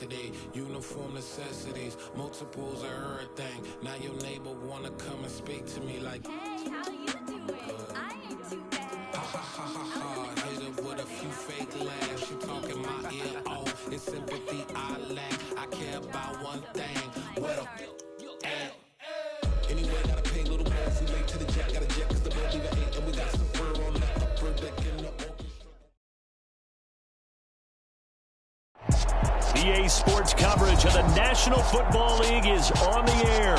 yesterday. Uniform necessities, multiples of everything. Now your neighbor wanna come and speak to me like, hey, how you doing? I ain't too bad. Ha ha ha ha ha. Hit her with a few fake laughs. She talking my ear off. It's sympathy I lack. I care about one thing. Where the at? Anyway, gotta pay a little more if we late to the jet. Got a jet cause the boat leave at 8 and we got some fur on the upper deck in the orchestra. EA Sports coverage of the National Football League is on the air.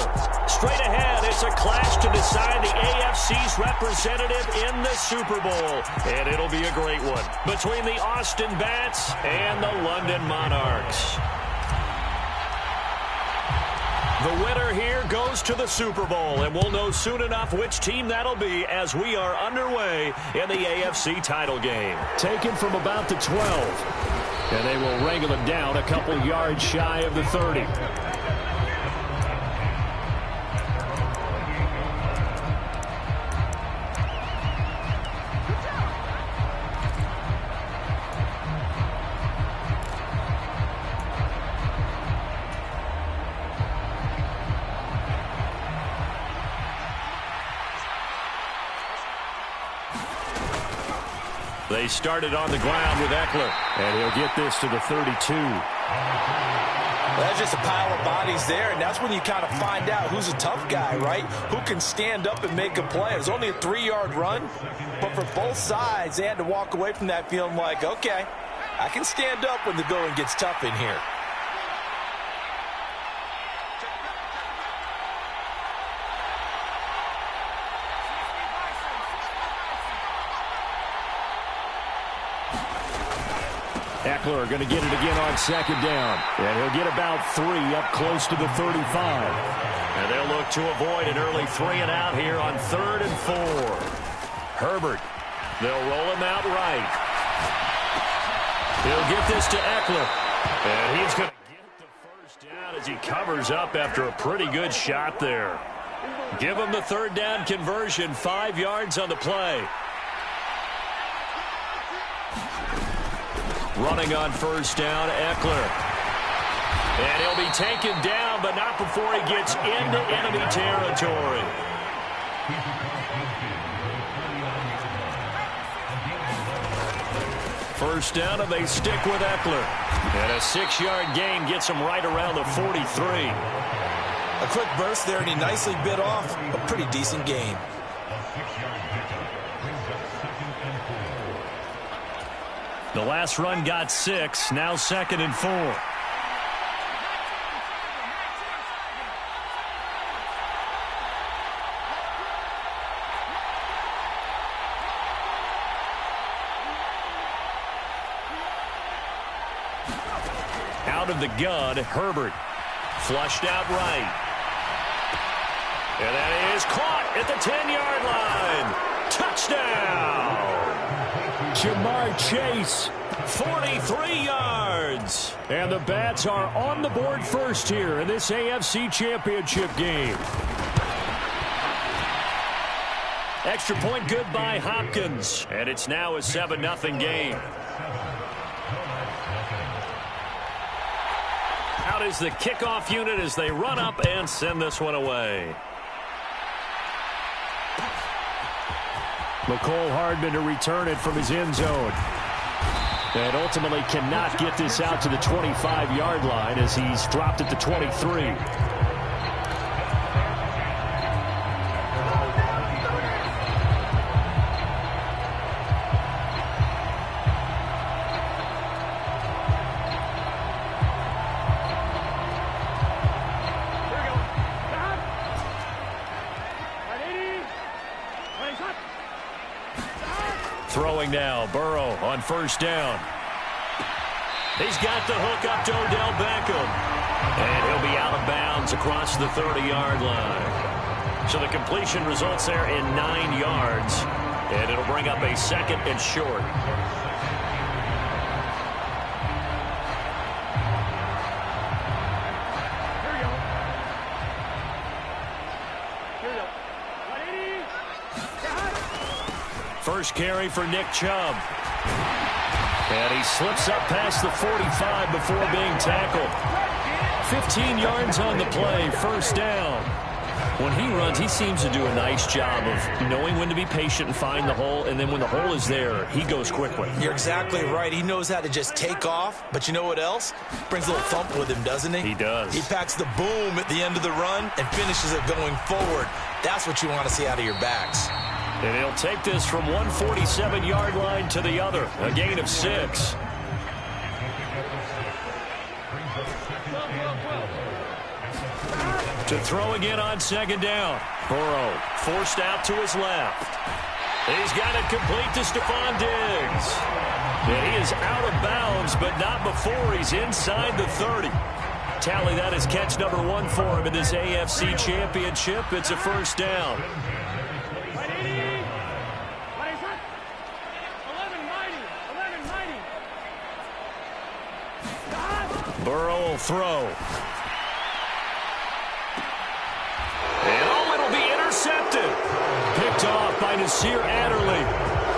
Straight ahead, it's a clash to decide the AFC's representative in the Super Bowl. And it'll be a great one between the Austin Bats and the London Monarchs. The winner here goes to the Super Bowl, and we'll know soon enough which team that'll be as we are underway in the AFC title game. Taken from about the 12. And they will wrangle it down a couple yards shy of the 30. They started on the ground with Eckler, and he'll get this to the 32. That's just a pile of bodies there, and that's when you kind of find out who's a tough guy, right? Who can stand up and make a play. It was only a 3-yard run, but for both sides, they had to walk away from that feeling like, okay, I can stand up when the going gets tough in here. Eckler going to get it again on second down. And he'll get about 3 up close to the 35. And they'll look to avoid an early 3-and-out here on 3rd and 4. Herbert. They'll roll him out right. He'll get this to Eckler. And he's going to get the first down as he covers up after a pretty good shot there. Give him the 3rd down conversion, 5 yards on the play. Running on 1st down, Eckler. And he'll be taken down, but not before he gets into enemy territory. First down, and they stick with Eckler. And a 6-yard gain gets him right around the 43. A quick burst there, and he nicely bit off a pretty decent gain. The last run got 6, now 2nd and 4. Out of the gun, Herbert. Flushed out right. And that is caught at the 10-yard line. Touchdown! Jamar Chase, 43 yards. And the Bats are on the board first here in this AFC Championship game. Extra point good by Hopkins. And it's now a 7-0 game. Out is the kickoff unit as they run up and send this one away. McCole Hardman to return it from his end zone. And ultimately cannot get this out to the 25-yard line as he's dropped at the 23. Throwing now, Burrow on 1st down. He's got the hook up to Odell Beckham. And he'll be out of bounds across the 30-yard line. So the completion results there in 9 yards. And it'll bring up a 2nd and short. First carry for Nick Chubb. And he slips up past the 45 before being tackled. 15 yards on the play, first down. When he runs, he seems to do a nice job of knowing when to be patient and find the hole, and then when the hole is there, he goes quickly. You're exactly right. He knows how to just take off, but you know what else? Brings a little thump with him, doesn't he? He does. He packs the boom at the end of the run and finishes it going forward. That's what you want to see out of your backs. And he'll take this from 147-yard line to the other, a gain of 6. To throw again on second down. Burrow forced out to his left. He's got it complete to Stephon Diggs. And he is out of bounds, but not before he's inside the 30. Tally that as catch number 1 for him in this AFC Championship. It's a first down. Burrow will throw. Intercepted. Picked off by Nasir Adderley.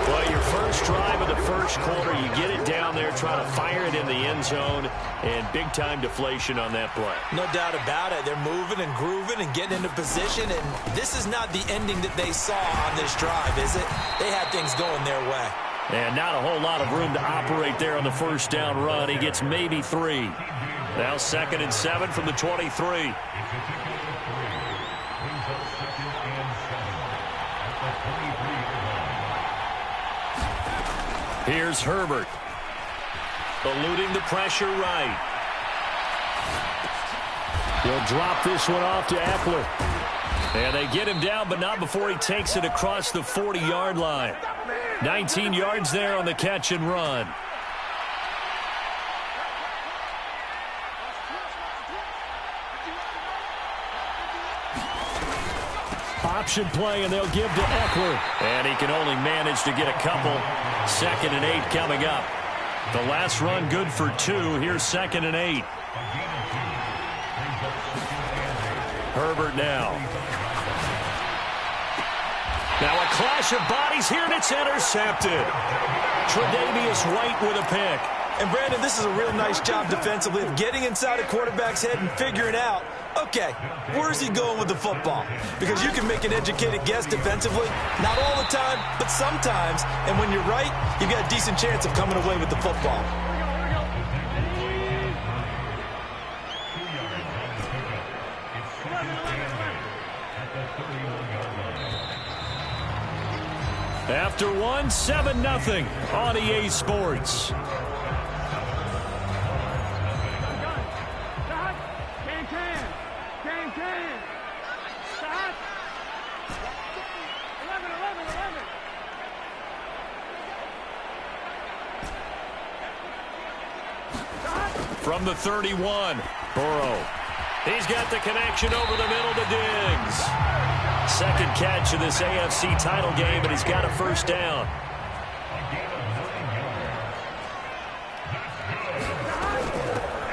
Well, your first drive of the first quarter, you get it down there, try to fire it in the end zone, and big-time deflation on that play. No doubt about it. They're moving and grooving and getting into position, and this is not the ending that they saw on this drive, is it? They had things going their way. And not a whole lot of room to operate there on the first down run. He gets maybe 3. Now 2nd and 7 from the 23. Here's Herbert. Eluding the pressure right. He'll drop this one off to Eckler. And they get him down, but not before he takes it across the 40-yard line. 19 yards there on the catch and run. Option play, and they'll give to Eckler. And he can only manage to get a couple. 2nd and 8 coming up. The last run good for 2. Here's 2nd and 8. Herbert now. Now a clash of bodies here, and it's intercepted. Tre'Davious White with a pick. And, Brandon, this is a real nice job defensively of getting inside a quarterback's head and figuring out, okay, where's he going with the football? Because you can make an educated guess defensively. Not all the time, but sometimes. And when you're right, you've got a decent chance of coming away with the football. After 1, 7-0 on EA Sports. From the 31, Burrow. He's got the connection over the middle to Diggs. 2nd catch of this AFC title game, and he's got a first down.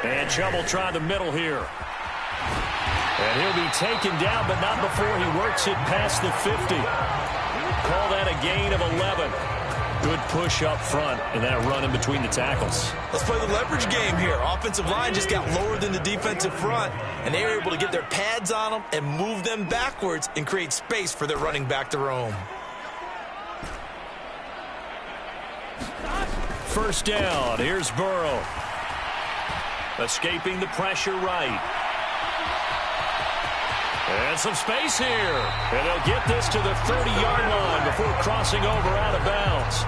And Chubb will try the middle here. And he'll be taken down, but not before he works it past the 50. Call that a gain of 11. Good push up front and that run in between the tackles. Let's play the leverage game here. Offensive line just got lower than the defensive front, and they were able to get their pads on them and move them backwards and create space for their running back to roam. First down. Here's Burrow. Escaping the pressure right. And some space here. And they'll get this to the 30-yard line before crossing over out of bounds.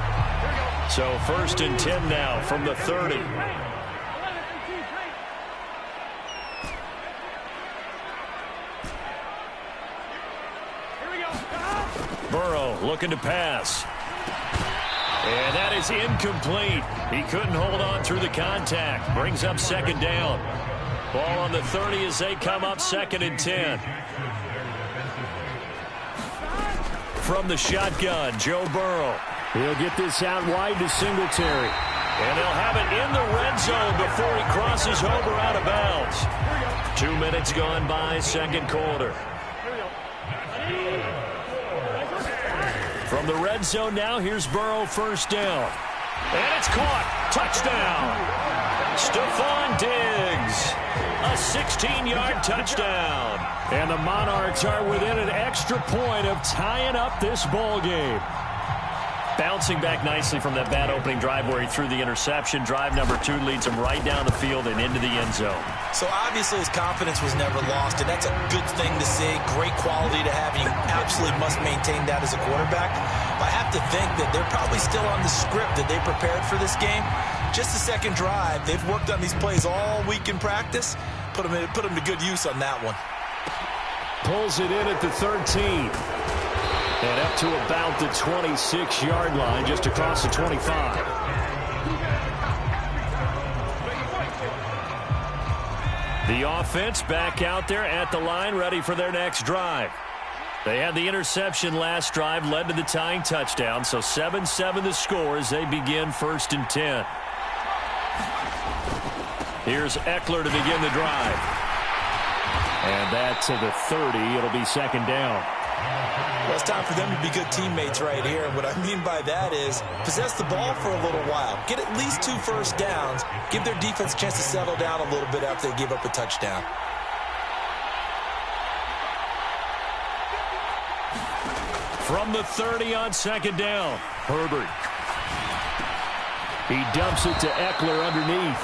So 1st and 10 now from the 30. Burrow looking to pass. And that is incomplete. He couldn't hold on through the contact. Brings up 2nd down. Ball on the 30 as they come up 2nd and 10. From the shotgun, Joe Burrow. He'll get this out wide to Singletary. And they'll have it in the red zone before he crosses over out of bounds. 2 minutes gone by, 2nd quarter. From the red zone now, here's Burrow, first down. And it's caught. Touchdown. Stephon Diggs. A 16-yard touchdown. And the Monarchs are within an extra point of tying up this ball game. Bouncing back nicely from that bad opening drive where he threw the interception. Drive number 2 leads him right down the field and into the end zone. So obviously his confidence was never lost, and that's a good thing to see. Great quality to have. You absolutely must maintain that as a quarterback. But I have to think that they're probably still on the script that they prepared for this game. Just the second drive. They've worked on these plays all week in practice. Put them to good use on that one. Pulls it in at the 13. And up to about the 26-yard line, just across the 25. The offense back out there at the line, ready for their next drive. They had the interception last drive, led to the tying touchdown, so 7-7 the score as they begin 1st and 10. Here's Eckler to begin the drive. And that to the 30. It'll be 2nd down. Well, it's time for them to be good teammates right here. And what I mean by that is possess the ball for a little while. Get at least 2 first downs. Give their defense a chance to settle down a little bit after they give up a touchdown. From the 30 on 2nd down, Herbert. He dumps it to Eckler underneath.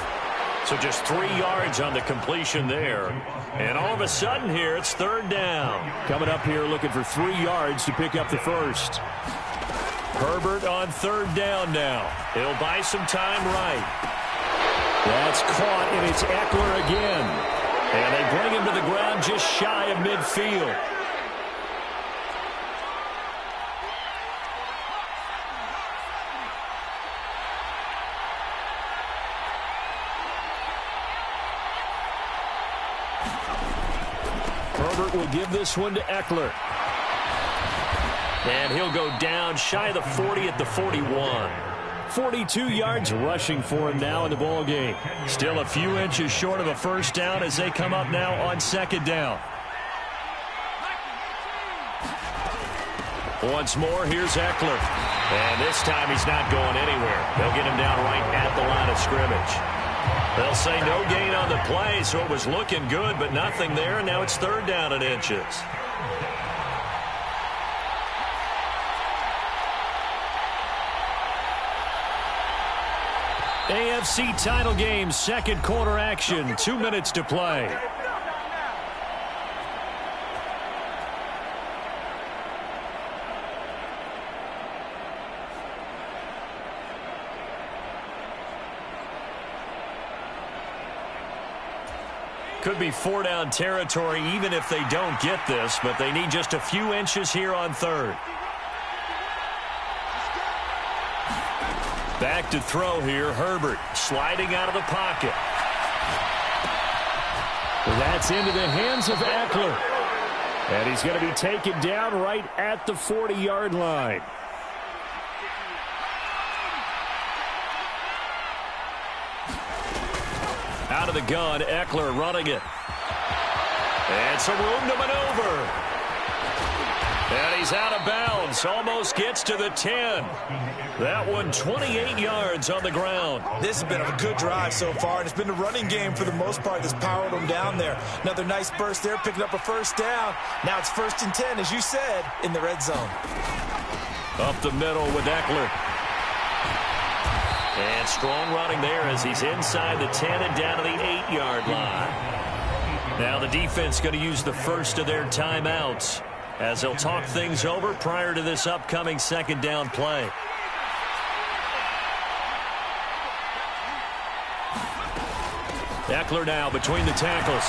So just 3 yards on the completion there. And all of a sudden here, it's 3rd down. Coming up here looking for 3 yards to pick up the first. Herbert on 3rd down now. He'll buy some time right. That's caught, and it's Eckler again. And they bring him to the ground just shy of midfield. Herbert will give this one to Eckler. And he'll go down shy of the 40 at the 41. 42 yards rushing for him now in the ball game. Still a few inches short of a first down as they come up now on 2nd down. Once more, here's Eckler. And this time he's not going anywhere. They'll get him down right at the line of scrimmage. They'll say no gain on the play, so it was looking good, but nothing there, and now it's 3rd down and inches. AFC title game, 2nd quarter action, 2 minutes to play. Could be 4-down territory even if they don't get this, but they need just a few inches here on 3rd. Back to throw here, Herbert sliding out of the pocket. That's into the hands of Eckler. And he's going to be taken down right at the 40-yard line. Out of the gun, Eckler running it. And some room to maneuver. And he's out of bounds. Almost gets to the 10. That one 28 yards on the ground. This has been a good drive so far, and it's been the running game for the most part that's powered them down there. Another nice burst there, picking up a first down. Now it's 1st and 10, as you said, in the red zone. Up the middle with Eckler. And strong running there as he's inside the 10 and down to the 8-yard line. Now the defense going to use the first of their timeouts as they'll talk things over prior to this upcoming 2nd down play. Eckler now between the tackles.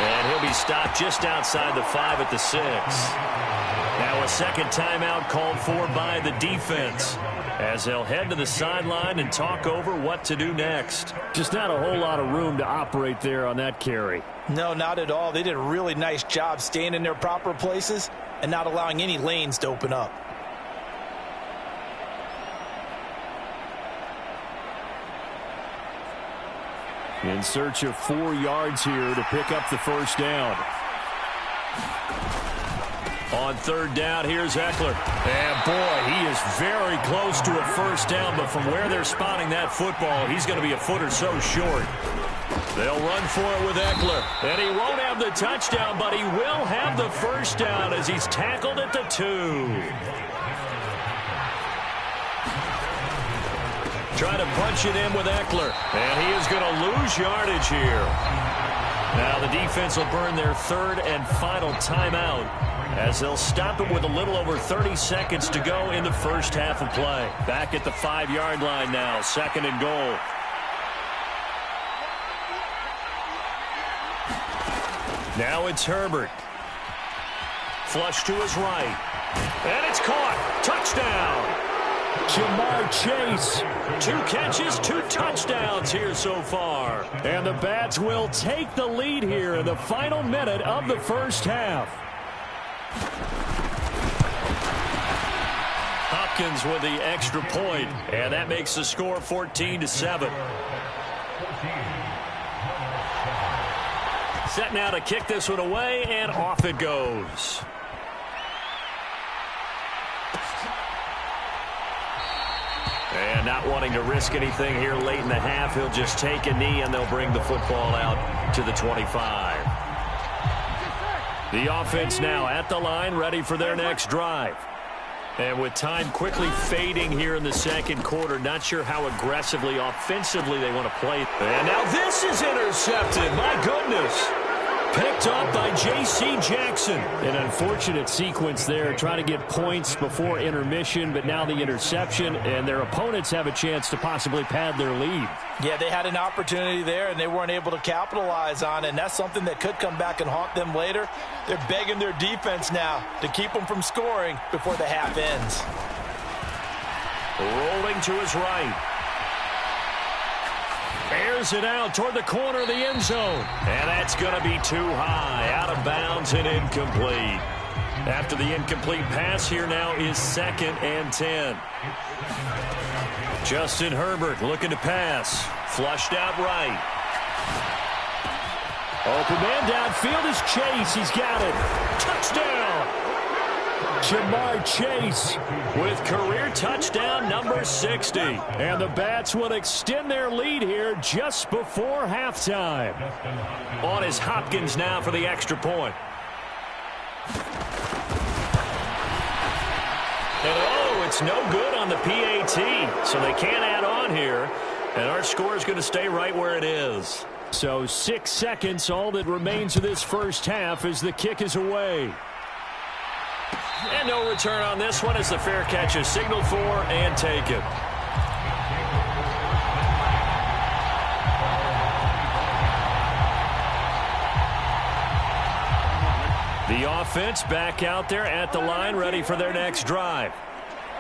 And he'll be stopped just outside the 5 at the 6. Now a 2nd timeout called for by the defense as they'll head to the sideline and talk over what to do next. Just not a whole lot of room to operate there on that carry. No, not at all. They did a really nice job staying in their proper places and not allowing any lanes to open up. In search of 4 yards here to pick up the first down. On third down, here's Eckler. And, boy, he is very close to a first down, but from where they're spotting that football, he's going to be a foot or so short. They'll run for it with Eckler. And he won't have the touchdown, but he will have the first down as he's tackled at the 2. Trying to punch it in with Eckler. And he is going to lose yardage here. Now the defense will burn their third and final timeout as they'll stop it with a little over 30 seconds to go in the first half of play. Back at the 5-yard line now, 2nd and goal. Now it's Herbert. Flush to his right. And it's caught. Touchdown. Jamar Chase. 2 catches, 2 touchdowns here so far. And the Bats will take the lead here in the final minute of the first half. Hopkins with the extra point, and that makes the score 14-7. Set now to kick this one away, and off it goes. And not wanting to risk anything here late in the half, he'll just take a knee, and they'll bring the football out to the 25. The offense now at the line, ready for their next drive. And with time quickly fading here in the second quarter, not sure how aggressively, offensively they want to play. And now this is intercepted. My goodness. Picked up by J.C. Jackson. An unfortunate sequence there, trying to get points before intermission, but now the interception, and their opponents have a chance to possibly pad their lead. Yeah, they had an opportunity there, and they weren't able to capitalize on it, and that's something that could come back and haunt them later. They're begging their defense now to keep them from scoring before the half ends. Rolling to his right. Airs it out toward the corner of the end zone. And that's going to be too high. Out of bounds and incomplete. After the incomplete pass, here now is 2nd and 10. Justin Herbert looking to pass. Flushed out right. Open man downfield is Chase. He's got it. Touchdown. Jamar Chase with career touchdown number 60. And the Bats will extend their lead here just before halftime. On is Hopkins now for the extra point. And oh, it's no good on the PAT. So they can't add on here. And our score is going to stay right where it is. So 6 seconds, all that remains of this first half as the kick is away. And no return on this one as the fair catch is signaled for and taken. The offense back out there at the line, ready for their next drive.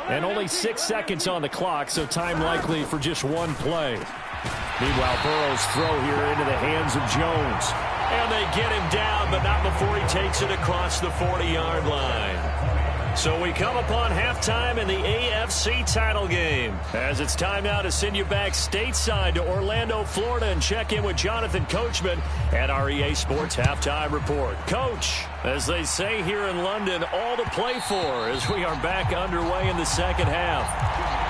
And only 6 seconds on the clock, so time likely for just one play. Meanwhile, Burrow's throw here into the hands of Jones. And they get him down, but not before he takes it across the 40-yard line. So we come upon halftime in the AFC title game. As it's time now to send you back stateside to Orlando, Florida, and check in with Jonathan Coachman at our EA Sports Halftime Report. Coach, as they say here in London, all to play for as we are back underway in the second half.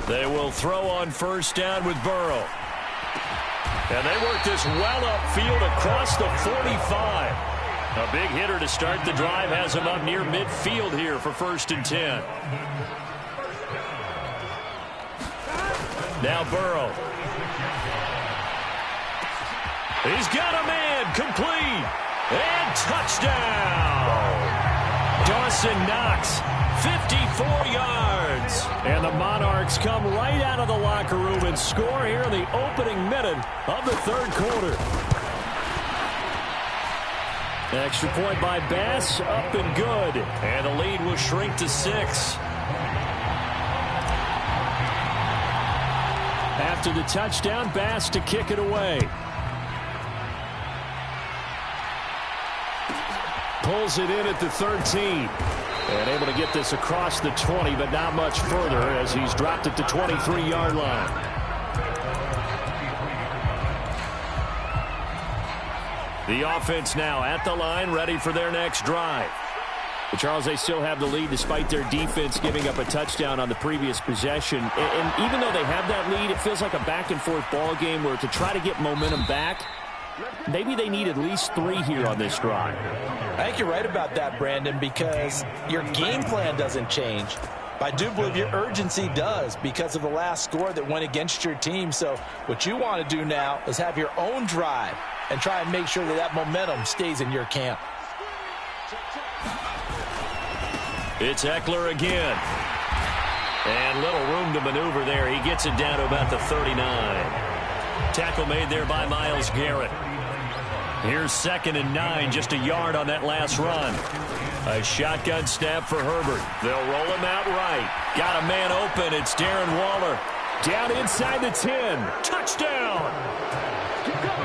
They will throw on first down with Burrow. And they work this well upfield across the 45. A big hitter to start the drive has him up near midfield here for 1st and 10. Now Burrow. He's got a man, complete, and touchdown. Dawson Knox, 54 yards. And the Monarchs come right out of the locker room and score here in the opening minute of the third quarter. Extra point by Bass, up and good. And the lead will shrink to 6. After the touchdown, Bass to kick it away. Pulls it in at the 13. And able to get this across the 20, but not much further as he's dropped at the 23-yard line. The offense now at the line, ready for their next drive. But Charles, they still have the lead despite their defense giving up a touchdown on the previous possession. And even though they have that lead, it feels like a back-and-forth ball game where to try to get momentum back, maybe they need at least 3 here on this drive. I think you're right about that, Brandon, because your game plan doesn't change. I do believe your urgency does because of the last score that went against your team. So what you want to do now is have your own drive and try and make sure that that momentum stays in your camp. It's Ekeler again. And little room to maneuver there. He gets it down to about the 39. Tackle made there by Myles Garrett. Here's 2nd and 9, just a yard on that last run. A shotgun snap for Herbert. They'll roll him out right. Got a man open. It's Darren Waller. Down inside the 10. Touchdown!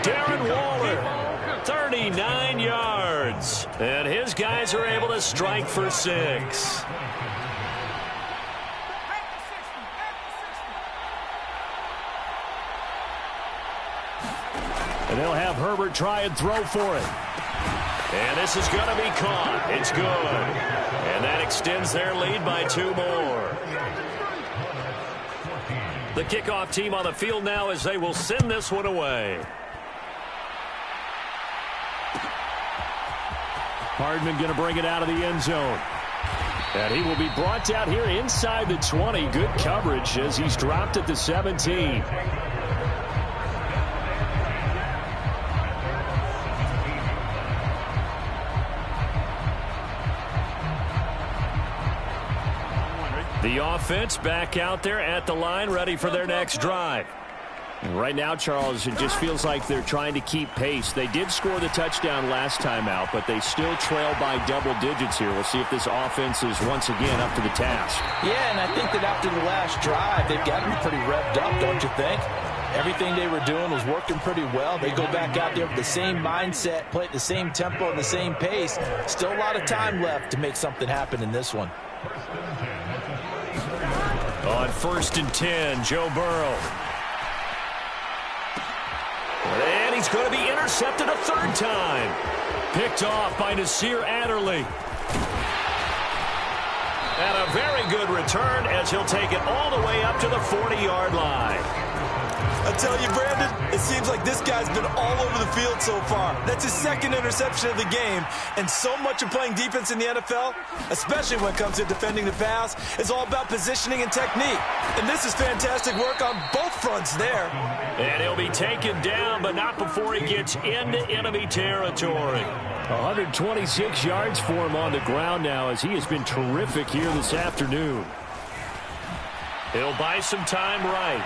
Darren Waller, 39 yards. And his guys are able to strike for 6. And they'll have Herbert try and throw for it. And this is going to be caught. It's good. And that extends their lead by 2 more. The kickoff team on the field now as they will send this one away. Hardman going to bring it out of the end zone. And he will be brought down here inside the 20. Good coverage as he's dropped at the 17. The offense back out there at the line, ready for their next drive. And right now, Charles, it just feels like they're trying to keep pace. They did score the touchdown last time out, but they still trail by double digits here. We'll see if this offense is once again up to the task. Yeah, and I think that after the last drive, they've got to be pretty revved up, don't you think? Everything they were doing was working pretty well. They go back out there with the same mindset, play at the same tempo and the same pace. Still a lot of time left to make something happen in this one. On 1st and 10, Joe Burrow. And he's going to be intercepted a 3rd time. Picked off by Nasir Adderley. And a very good return as he'll take it all the way up to the 40-yard line. I tell you, Brandon, it seems like this guy's been all over the field so far. That's his 2nd interception of the game. And so much of playing defense in the NFL, especially when it comes to defending the pass, is all about positioning and technique. And this is fantastic work on both fronts there. And he'll be taken down, but not before he gets into enemy territory. 126 yards for him on the ground now as he has been terrific here this afternoon. He'll buy some time right.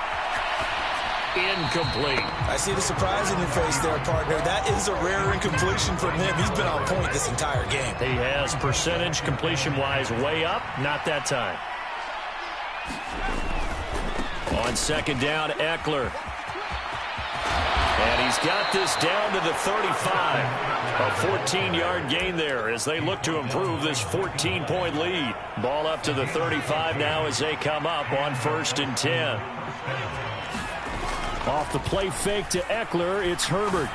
Incomplete. I see the surprise in your face there, partner. That is a rare incompletion from him. He's been on point this entire game. He has percentage completion-wise way up. Not that time. On 2nd down, Ekeler. And he's got this down to the 35. A 14-yard gain there as they look to improve this 14-point lead. Ball up to the 35 now as they come up on 1st and 10. Off the play fake to Ekeler, it's Herbert.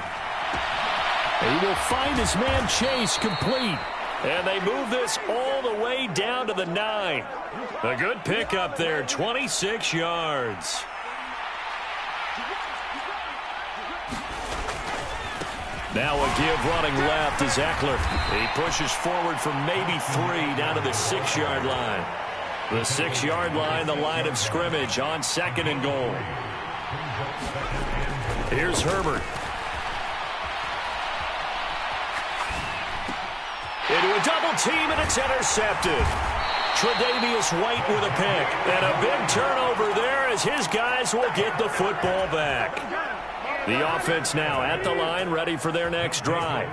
He will find his man Chase complete. And they move this all the way down to the 9. A good pickup there, 26 yards. Now a give running left is Ekeler. He pushes forward from maybe 3 down to the 6-yard line. The 6-yard line, the line of scrimmage on 2nd and goal. Here's Herbert. Into a double team, and it's intercepted. Tre'Davious White with a pick. And a big turnover there as his guys will get the football back. The offense now at the line, ready for their next drive.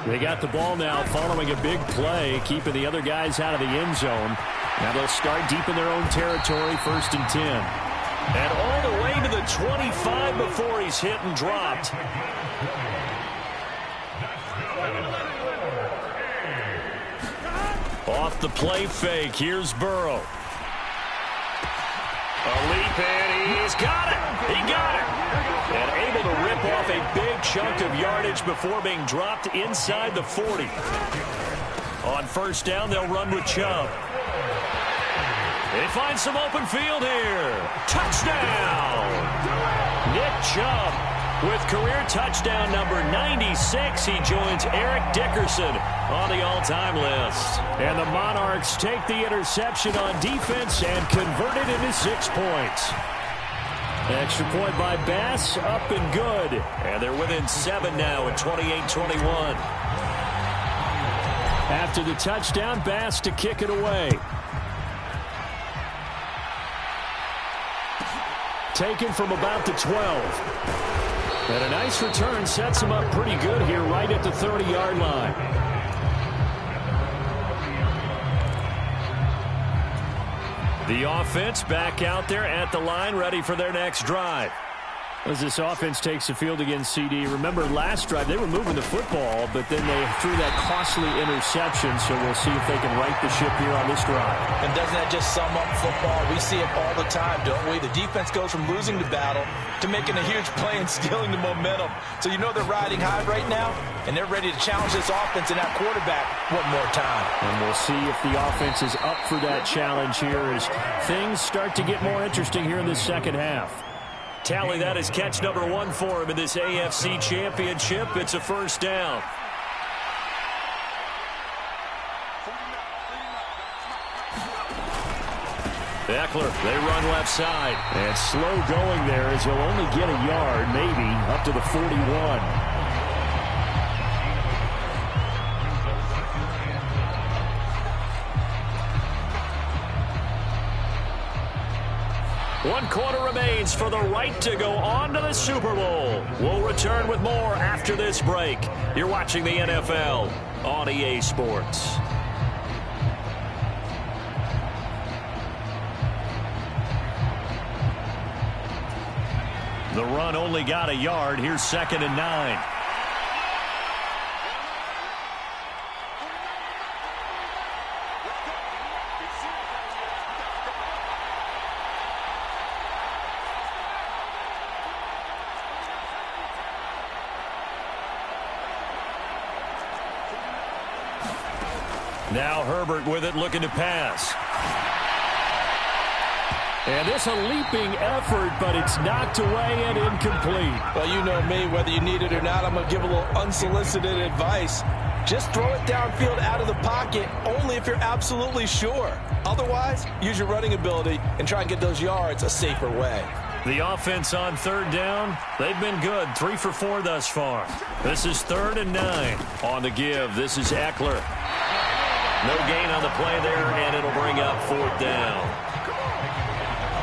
They got the ball now following a big play, keeping the other guys out of the end zone. Now they'll start deep in their own territory, 1st and 10. And all the way to the 25 before he's hit and dropped. Off the play fake, here's Burrow. A leap in, he's got it! He got it! And able to rip off a big chunk of yardage before being dropped inside the 40. On first down, they'll run with Chubb. They find some open field here. Touchdown! Nick Chubb with career touchdown number 96. He joins Eric Dickerson on the all-time list. And the Monarchs take the interception on defense and convert it into 6 points. Extra point by Bass, up and good. And they're within 7 now at 28-21. After the touchdown, Bass to kick it away. Taken from about the 12. And a nice return sets him up pretty good here right at the 30-yard line. The offense back out there at the line, ready for their next drive. As this offense takes the field against CD, remember last drive they were moving the football, but then they threw that costly interception, so we'll see if they can right the ship here on this drive. And doesn't that just sum up football? We see it all the time, don't we? The defense goes from losing the battle to making a huge play and stealing the momentum. So you know they're riding high right now, and they're ready to challenge this offense and that quarterback one more time. And we'll see if the offense is up for that challenge here as things start to get more interesting here in this second half. Tally, that is catch number 1 for him in this AFC Championship. It's a first down. Eckler, they run left side. And slow going there as he'll only get a yard, maybe, up to the 41. One quarter remains for the right to go on to the Super Bowl. We'll return with more after this break. You're watching the NFL on EA Sports. The run only got a yard. Here's 2nd and 9. Now Herbert with it, looking to pass. And this a leaping effort, but it's knocked away and incomplete. Well, you know me, whether you need it or not, I'm going to give a little unsolicited advice. Just throw it downfield out of the pocket, only if you're absolutely sure. Otherwise, use your running ability and try and get those yards a safer way. The offense on 3rd down, they've been good. 3 for 4 thus far. This is 3rd and 9. On the give, this is Eckler. No gain on the play there, and it'll bring up 4th down.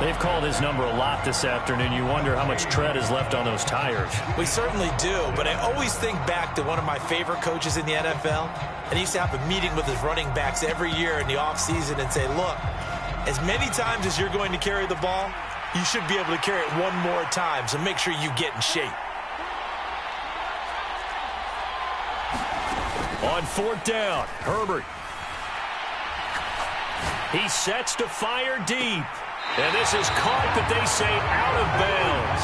They've called his number a lot this afternoon. You wonder how much tread is left on those tires. We certainly do, but I always think back to one of my favorite coaches in the NFL. And he used to have a meeting with his running backs every year in the offseason and say, look, as many times as you're going to carry the ball, you should be able to carry it one more time, so make sure you get in shape. On 4th down, Herbert. He sets to fire deep. And this is caught, but they say out of bounds.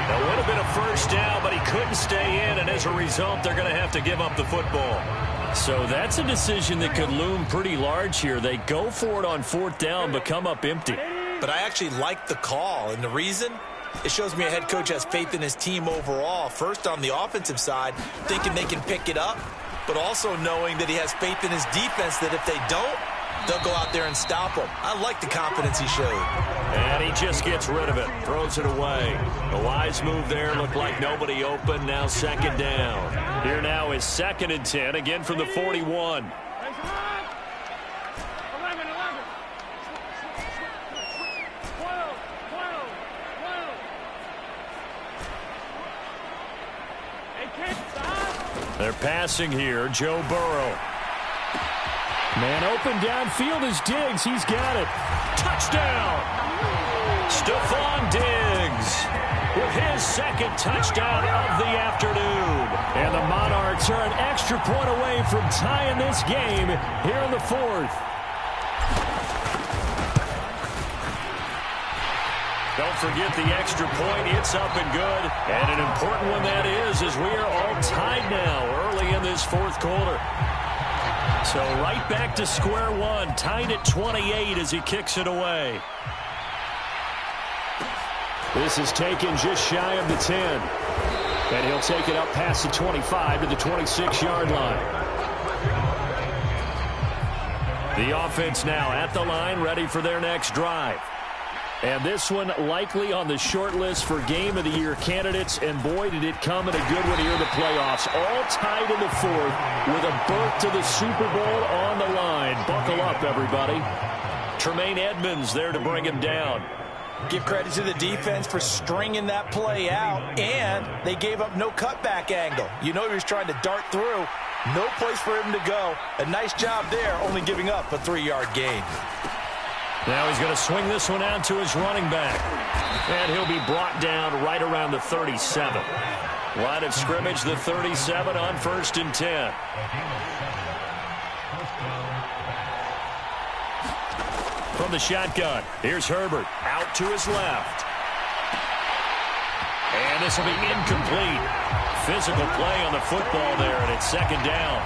That would have been a first down, but he couldn't stay in, and as a result, they're going to have to give up the football. So that's a decision that could loom pretty large here. They go for it on 4th down, but come up empty. But I actually like the call, and the reason? It shows me a head coach has faith in his team overall. First, on the offensive side, thinking they can pick it up, but also knowing that he has faith in his defense that if they don't, they'll go out there and stop him. I like the confidence he showed. And he just gets rid of it, throws it away. The wise move there, looked like nobody open, now 2nd down. Here now is 2nd and 10, again from the 41. They're passing here, Joe Burrow. Man open downfield is Diggs. He's got it. Touchdown! Stephon Diggs. second touchdown of the afternoon. And the Monarchs are an extra point away from tying this game here in the fourth. Don't forget the extra point. It's up and good. And an important one that is, as we are all tied now early in this fourth quarter. So right back to square one, tied at 28 as he kicks it away. This is taken just shy of the 10. And he'll take it up past the 25 to the 26-yard line. The offense now at the line, ready for their next drive. And this one likely on the short list for Game of the Year candidates. And boy, did it come in a good one here in the playoffs. All tied in the fourth with a berth to the Super Bowl on the line. Buckle up, everybody. Tremaine Edmonds there to bring him down. Give credit to the defense for stringing that play out. And they gave up no cutback angle. You know he was trying to dart through. No place for him to go. A nice job there, only giving up a 3-yard gain. Now he's going to swing this one out to his running back. And he'll be brought down right around the 37. Line of scrimmage, the 37 on 1st and 10. From the shotgun, here's Herbert out to his left. And this will be incomplete. Physical play on the football there, and it's 2nd down.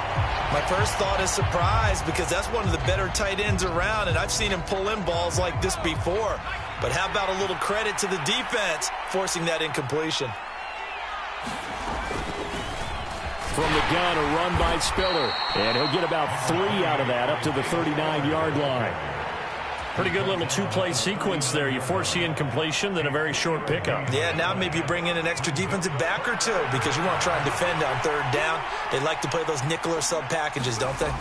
My first thought is surprise because that's one of the better tight ends around, and I've seen him pull in balls like this before. But how about a little credit to the defense forcing that incompletion? From the gun, a run by Spiller. And he'll get about 3 out of that up to the 39-yard line. Pretty good little two-play sequence there. You force the incompletion, then a very short pickup. Yeah, now maybe you bring in an extra defensive back or two because you want to try and defend on 3rd down. They like to play those nickel or sub packages, don't they?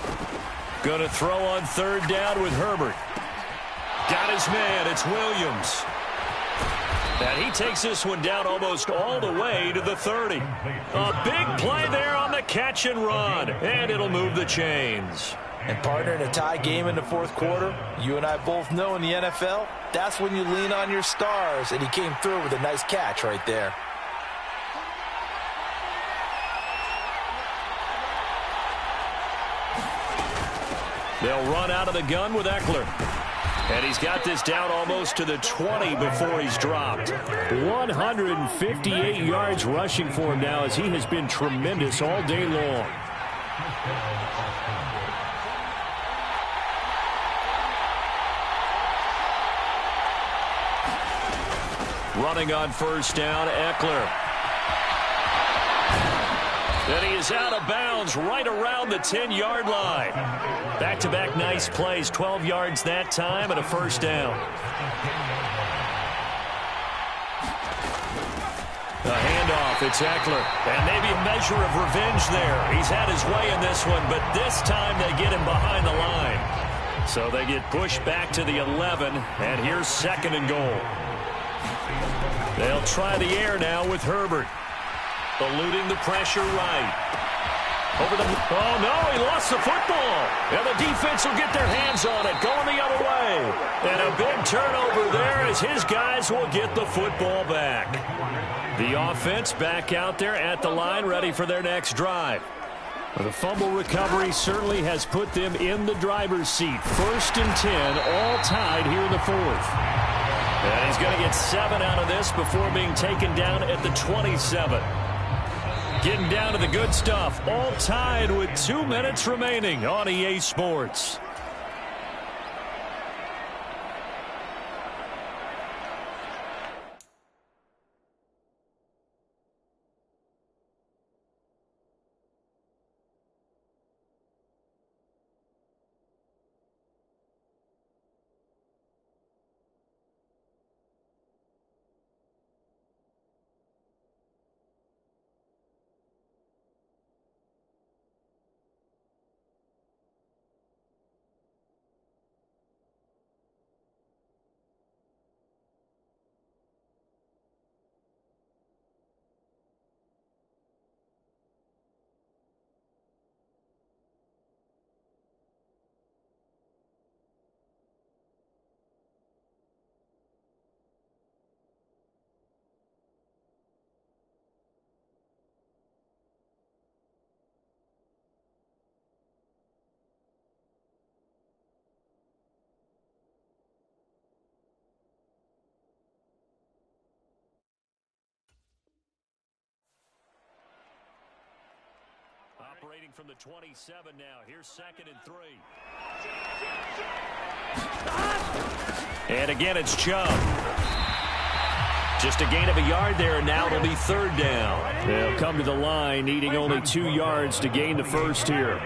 Going to throw on 3rd down with Herbert. Got his man. It's Williams. And he takes this one down almost all the way to the 30. A big play there on the catch and run. And it'll move the chains. And partner, in a tie game in the fourth quarter, you and I both know in the NFL, that's when you lean on your stars, and he came through with a nice catch right there. They'll run out of the gun with Eckler. And he's got this down almost to the 20 before he's dropped. 158 yards rushing for him now as he has been tremendous all day long. Running on 1st down, Eckler. And he is out of bounds right around the 10-yard line. Back-to-back nice plays, 12 yards that time and a 1st down. The handoff, it's Eckler. And maybe a measure of revenge there. He's had his way in this one, but this time they get him behind the line. So they get pushed back to the 11, and here's 2nd and goal. They'll try the air now with Herbert. Eluding the pressure right. Over the... Oh, no, he lost the football. And the defense will get their hands on it, going the other way. And a big turnover there as his guys will get the football back. The offense back out there at the line, ready for their next drive. The fumble recovery certainly has put them in the driver's seat. 1st and 10, all tied here in the fourth. And he's going to get 7 out of this before being taken down at the 27. Getting down to the good stuff. All tied with 2 minutes remaining on EA Sports. From the 27 now. Here's 2nd and 3. And again, it's Chubb. Just a gain of a yard there, and now it'll be 3rd down. They'll come to the line, needing only 2 yards to gain the first here.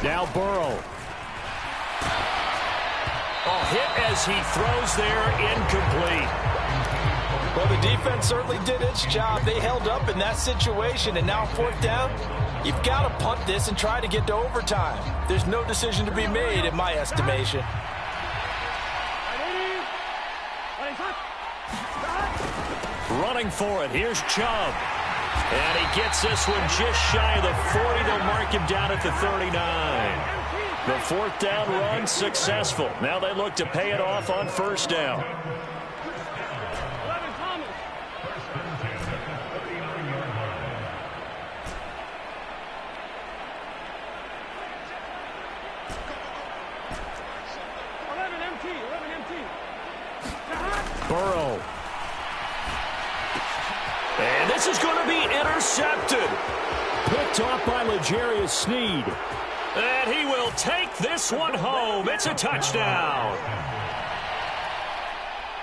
Now Burrow. Oh, hit as he throws there, incomplete. Well, the defense certainly did its job. They held up in that situation, and now 4th down, you've got to punt this and try to get to overtime. There's no decision to be made in my estimation. Running for it. Here's Chubb. And he gets this one just shy of the 40. They'll mark him down at the 39. The 4th down run successful. Now they look to pay it off on 1st down. Burrow. And this is going to be intercepted. Picked off by L'Jarius Sneed. And he will take this one home. It's a touchdown.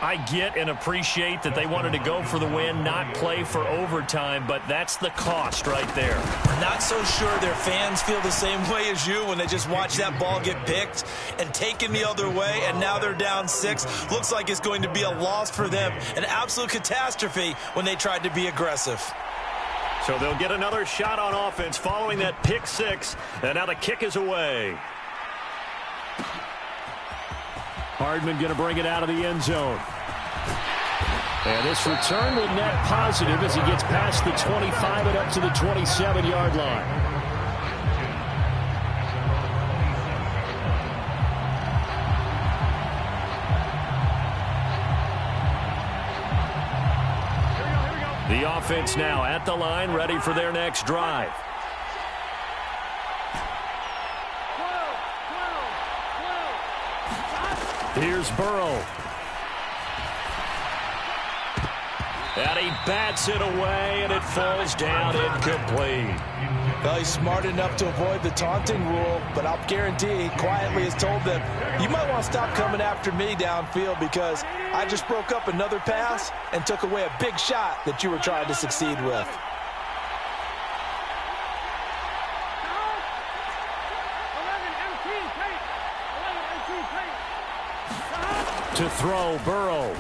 I get and appreciate that they wanted to go for the win, not play for overtime, but that's the cost right there. Not so sure their fans feel the same way as you when they just watch that ball get picked and taken the other way, and now they're down 6. Looks like it's going to be a loss for them, an absolute catastrophe when they tried to be aggressive. So they'll get another shot on offense following that pick 6, and now the kick is away. Hardman going to bring it out of the end zone. And this return will net positive as he gets past the 25 and up to the 27-yard line. The offense now at the line, ready for their next drive. Here's Burrow. And he bats it away, and it falls down incomplete. Well, he's smart enough to avoid the taunting rule, but I'll guarantee he quietly has told them, you might want to stop coming after me downfield because I just broke up another pass and took away a big shot that you were trying to succeed with. To throw, Burrow.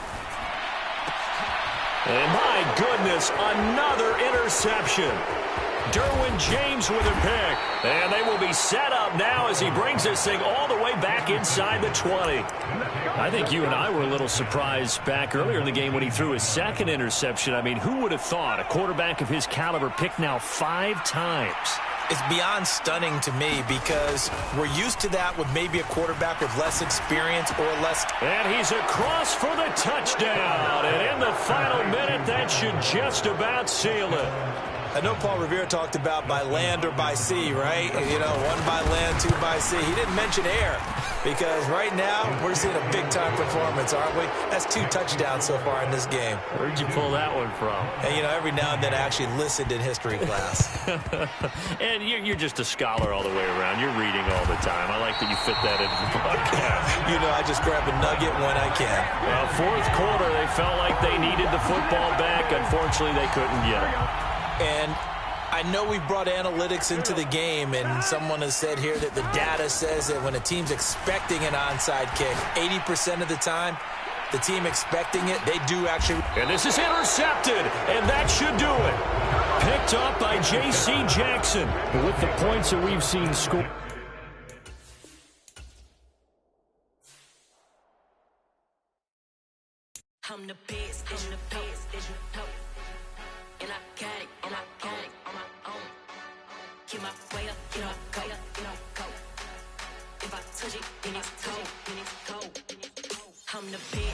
And my goodness, another interception. Derwin James with a pick. And they will be set up now as he brings this thing all the way back inside the 20. I think you and I were a little surprised back earlier in the game when he threw his 2nd interception. I mean, who would have thought a quarterback of his caliber picked now 5 times? It's beyond stunning to me because we're used to that with maybe a quarterback with less experience or less. And he's across for the touchdown. And in the final minute, that should just about seal it. I know Paul Revere talked about by land or by sea, right? You know, 1 by land, 2 by sea. He didn't mention air because right now we're seeing a big-time performance, aren't we? That's 2 touchdowns so far in this game. Where'd you pull that one from? And, you know, every now and then I actually listened in history class. And you're just a scholar all the way around. You're reading all the time. I like that you fit that into the podcast. You know, I just grab a nugget when I can. Well, 4th quarter, they felt like they needed the football back. Unfortunately, they couldn't get it. And I know we brought analytics into the game, and someone has said here that the data says that when a team's expecting an onside kick, 80% of the time, the team expecting it, they do actually. And this is intercepted, and that should do it. Picked up by J.C. Jackson. With the points that we've seen score. I'm the best, I'm the best, as you know. And I got it, and I got it on my own. Get my way up, get my go, go. If I touch it, then it's cold, then it's cold. I'm the best.